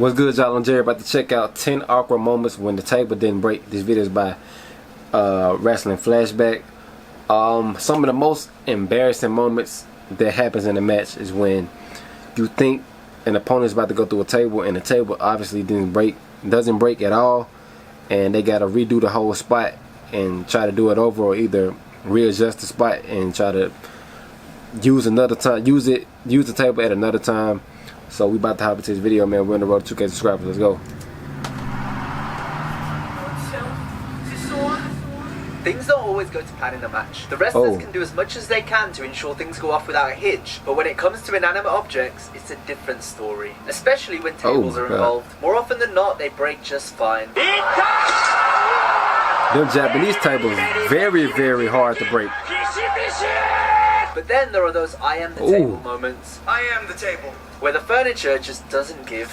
What's good, y'all? I'm Jerry. About to check out 10 awkward moments when the table didn't break. This video is by Wrestling Flashback. Some of the most embarrassing moments that happens in a match is when you think an opponent's about to go through a table and the table obviously doesn't break at all, and they gotta redo the whole spot and try to do it over, or either readjust the spot and try to use the table at another time. So we about to hop into this video, man. We're on the road to 2K subscribers. Let's go. Things don't always go to plan in a match. The wrestlers can do as much as they can to ensure things go off without a hitch, but when it comes to inanimate objects, it's a different story. Especially when tables are involved. More often than not, they break just fine. Them Japanese tables very, very hard to break. But then there are those I am the table moments. I am the table. Where the furniture just doesn't give.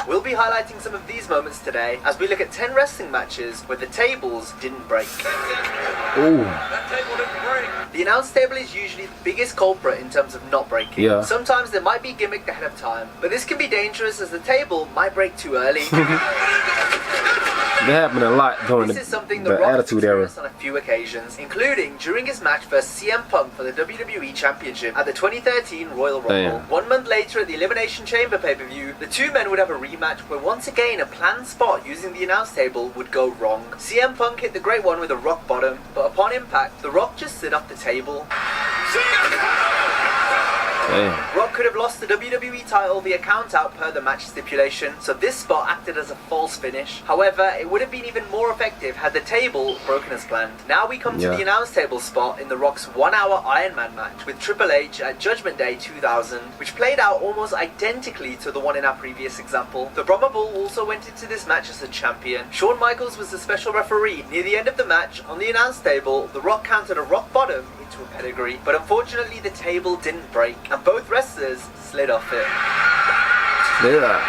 We'll be highlighting some of these moments today as we look at 10 wrestling matches where the tables didn't break. That table didn't break. The announce table is usually the biggest culprit in terms of not breaking. Yeah. Sometimes there might be gimmicked ahead of time, but this can be dangerous as the table might break too early. That happened a lot during This is something the Attitude Era. on a few occasions, including during his match versus CM Punk for the WWE Championship at the 2013 Royal Rumble. Damn. 1 month later at the Elimination Chamber pay-per-view, the two men would have a rematch where once again a planned spot using the announce table would go wrong. CM Punk hit the Great One with a rock bottom, but upon impact, the Rock just slid off the table. Damn. Rock could have lost the WWE title via count-out per the match stipulation, so this spot acted as a false finish. However, it would have been even more effective had the table broken as planned. Now we come to the announce table spot in The Rock's 1-hour Iron Man match with Triple H at Judgment Day 2000, which played out almost identically to the one in our previous example. The Brahma Bull also went into this match as a champion. Shawn Michaels was the special referee. Near the end of the match, on the announce table, The Rock counted a rock bottom into a pedigree, but unfortunately the table didn't break, and both wrestlers slid off it. Yeah.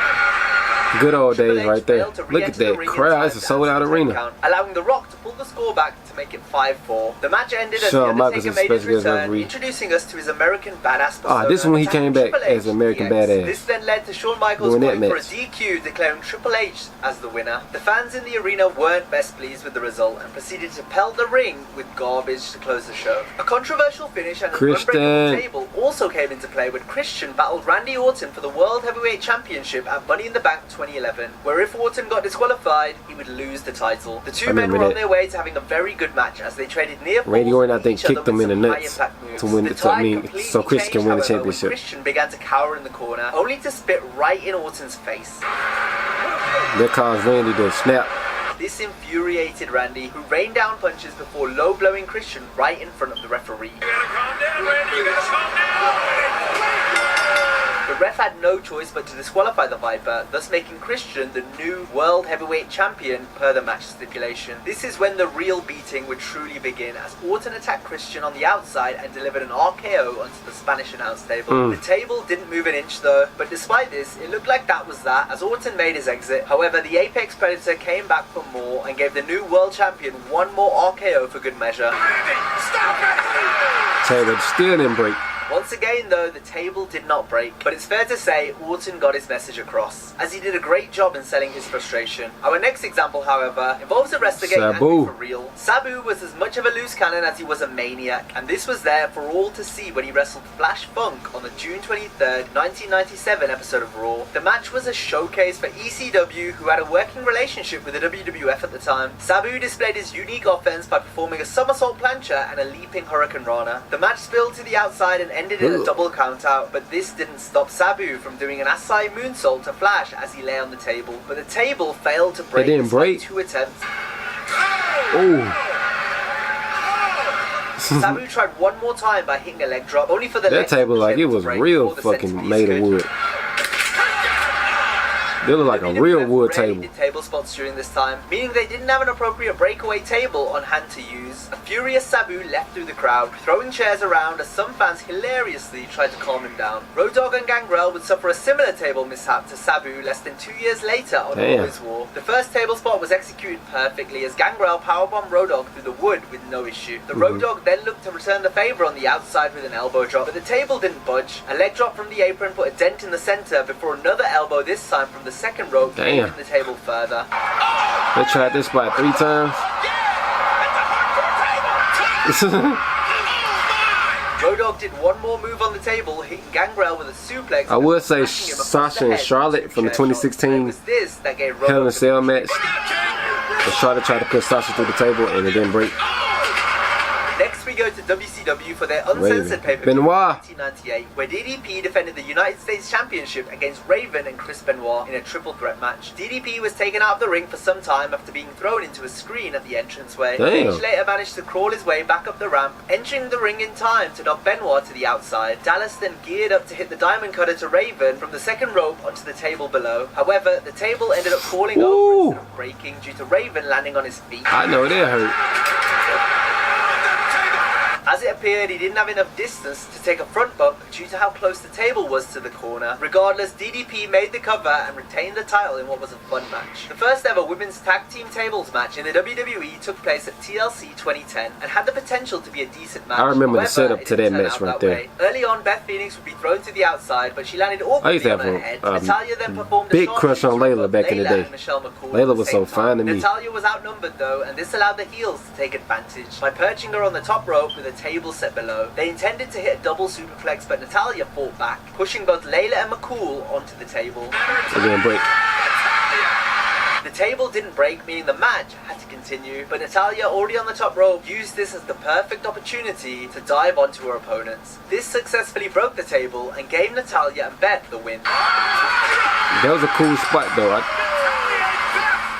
Good old days right there. Look at that crowd. It's a sold out arena. Allowing The Rock to pull the score back to make it 5-4. The match ended as Shawn The Michaels Undertaker is made his special guest return, referee. introducing us to his American Badass persona. This is when he came back Triple H as American DX. Badass. This then led to Shawn Michaels Doing that going for a match. DQ, declaring Triple H as the winner. The fans in the arena weren't best pleased with the result and proceeded to pelt the ring with garbage to close the show. A controversial finish and an unbreakable table also came into play when Christian battled Randy Orton for the World Heavyweight Championship at Money in the Bank 2011, where if Orton got disqualified, he would lose the title. The two men were on their way to having a very good match as they traded near falls. Randy Orton, I think, kicked him in the nuts to win so Chris can win the championship. Christian began to cower in the corner, only to spit right in Orton's face. That caused Randy to snap. This infuriated Randy, who rained down punches before low-blowing Christian right in front of the referee. You gotta calm down, Randy. You gotta calm down. The ref had no choice but to disqualify the Viper, thus making Christian the new World Heavyweight Champion per the match stipulation. This is when the real beating would truly begin, as Orton attacked Christian on the outside and delivered an RKO onto the Spanish announce table. The table didn't move an inch though, but despite this, it looked like that was that, as Orton made his exit. However, the Apex Predator came back for more and gave the new World Champion one more RKO for good measure. Randy, stop it! Table still didn't break. Once again though, the table did not break, but it's fair to say Orton got his message across, as he did a great job in selling his frustration. Our next example, however, involves a wrestler getting angry for real. Sabu was as much of a loose cannon as he was a maniac, and this was there for all to see when he wrestled Flash Funk on the June 23rd, 1997 episode of Raw. The match was a showcase for ECW, who had a working relationship with the WWF at the time. Sabu displayed his unique offense by performing a somersault plancha and a leaping Hurricane Rana. The match spilled to the outside and ended in a double countout, but this didn't stop Sabu from doing an Asai moonsault to Flash as he lay on the table. But the table failed to break. It didn't break. 2 attempts. Oh. Sabu tried one more time by hitting a leg drop, only for the that table like it was real fucking made of wood. They look like a real wood table. Did table spots during this time, meaning they didn't have an appropriate breakaway table on hand to use. A furious Sabu left through the crowd, throwing chairs around as some fans hilariously tried to calm him down. Road Dogg and Gangrel would suffer a similar table mishap to Sabu less than 2 years later on Always War. The first table spot was executed perfectly as Gangrel powerbombed Road Dogg through the wood with no issue. The Road Dogg then looked to return the favour on the outside with an elbow drop, but the table didn't budge. A leg drop from the apron put a dent in the centre before another elbow, this time from the second rope, moving the table further. They tried this spot 3 times. Road Dogg did one more move on the table, hitting Gangrel with a suplex. I would say Sasha and Charlotte from the 2016 Hell in a Cell match. But Charlotte tried to put Sasha through the table and it didn't break. Next we go to WCW for their uncensored pay-per-view in 1998, where DDP defended the United States Championship against Raven and Chris Benoit in a triple threat match. DDP was taken out of the ring for some time after being thrown into a screen at the entranceway. Page later managed to crawl his way back up the ramp, entering the ring in time to knock Benoit to the outside. Dallas then geared up to hit the diamond cutter to Raven from the second rope onto the table below. However, the table ended up falling over instead of breaking due to Raven landing on his feet. I know that hurt. As it appeared, he didn't have enough distance to take a front bump due to how close the table was to the corner. Regardless, DDP made the cover and retained the title in what was a fun match. The first ever women's tag team tables match in the WWE took place at TLC 2010 and had the potential to be a decent match. I remember the setup to that match right there. Early on, Beth Phoenix would be thrown to the outside, but she landed awkwardly on her head. Natalia then performed a big crush on Layla back in the day. Layla was so fine to me. Natalia was outnumbered though, and this allowed the heels to take advantage by perching her on the top rope with a table set below. They intended to hit a double superplex, but Natalia fought back, pushing both Layla and McCool onto the table. It didn't break. The table didn't break, meaning the match had to continue, but Natalia, already on the top rope, used this as the perfect opportunity to dive onto her opponents. This successfully broke the table and gave Natalia and Beth the win. That was a cool spot though.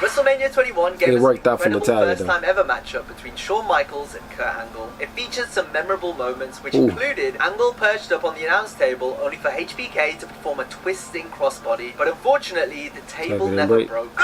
WrestleMania 21 gave us worked out for an incredible Natalia, first-time ever matchup between Shawn Michaels and Kurt Angle. It featured some memorable moments, which included Angle perched up on the announce table, only for HBK to perform a twisting crossbody. But unfortunately, the table never broke.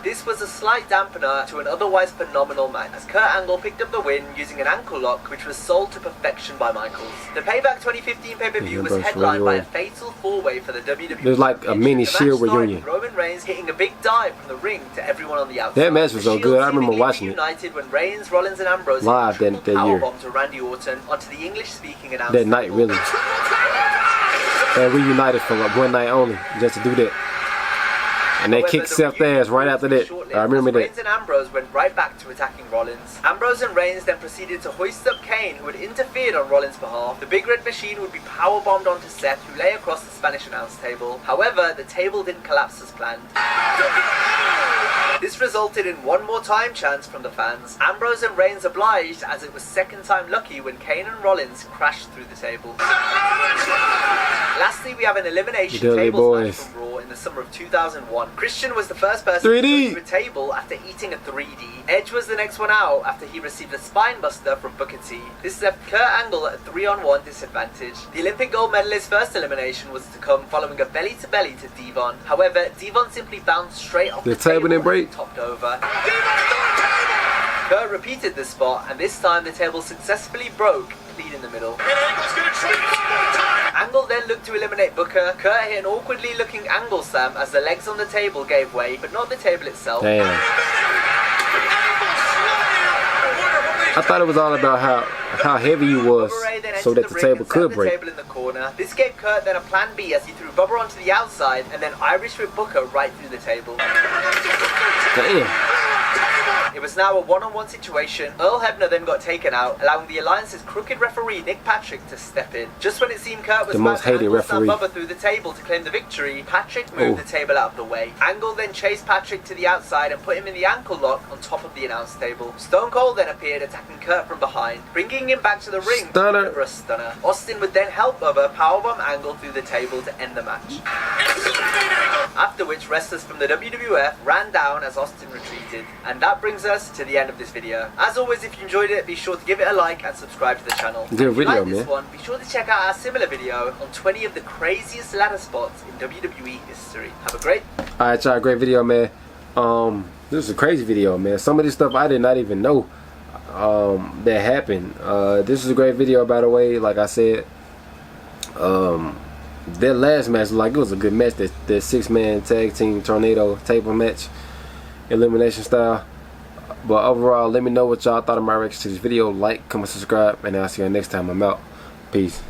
This was a slight dampener to an otherwise phenomenal match, as Kurt Angle picked up the win using an ankle lock which was sold to perfection by Michaels. The Payback 2015 pay-per-view was headlined by a fatal four-way for the WWE. It was like a mini Shield reunion. Roman Reigns hitting a big dive from the ring to everyone on the outside. That match was so good. I remember watching it united when Reigns, Rollins, and Ambrose live that year. Powerbomb to Randy Orton onto the English-speaking announce that night, really. They reunited for like one night only, just to do that. And they kicked Seth's ass right after that. I remember that. Reigns and Ambrose went right back to attacking Rollins. Ambrose and Reigns then proceeded to hoist up Kane, who had interfered on Rollins' behalf. The Big Red Machine would be powerbombed onto Seth, who lay across the Spanish announce table. However, the table didn't collapse as planned. This resulted in one more time chance from the fans. Ambrose and Reigns obliged, as it was second time lucky when Kane and Rollins crashed through the table. Lastly, we have an elimination tables match from Raw in the summer of 2001. Christian was the first person to go through a table after eating a 3D. Edge was the next one out after he received a spine buster from Booker T. This left Kurt Angle at a 3-on-1 disadvantage. The Olympic gold medalist's first elimination was to come following a belly-to-belly to Devon. However, Devon simply bounced straight off the table and topped over. Kurt repeated this spot, and this time the table successfully broke, clean in the middle. Angle then looked to eliminate Booker. Kurt hit an awkwardly looking angle slam as the legs on the table gave way, but not the table itself. Damn. I thought it was all about how heavy he was, so that the table could break. In the corner. This gave Kurt then a plan B as he threw Bubba onto the outside and then Irish whipped Booker right through the table. Damn. It was now a one-on-one situation. Earl Hebner then got taken out, allowing the Alliance's crooked referee Nick Patrick to step in. Just when it seemed Kurt was about to angle slam Bubba through the table to claim the victory, Patrick moved the table out of the way. Angle then chased Patrick to the outside and put him in the ankle lock on top of the announce table. Stone Cold then appeared, attacking Kurt from behind, bringing him back to the ring for a stunner. Austin would then help Bubba powerbomb Angle through the table to end the match. after which wrestlers from the WWF ran down as Austin retreated. And that brings us to the end of this video. As always, if you enjoyed it, be sure to give it a like and subscribe to the channel. Good video, this one, be sure to check out our similar video on 20 of the craziest ladder spots in WWE history. Have a great... Alright, y'all, great video, man. This is a crazy video, man. Some of this stuff I did not even know that happened. This is a great video, by the way. Like I said, that last match, like, it was a good match. That 6-man tag team tornado table match, elimination style. But overall, let me know what y'all thought of my reaction to this video. Like, comment, subscribe, and I'll see you next time. I'm out. Peace.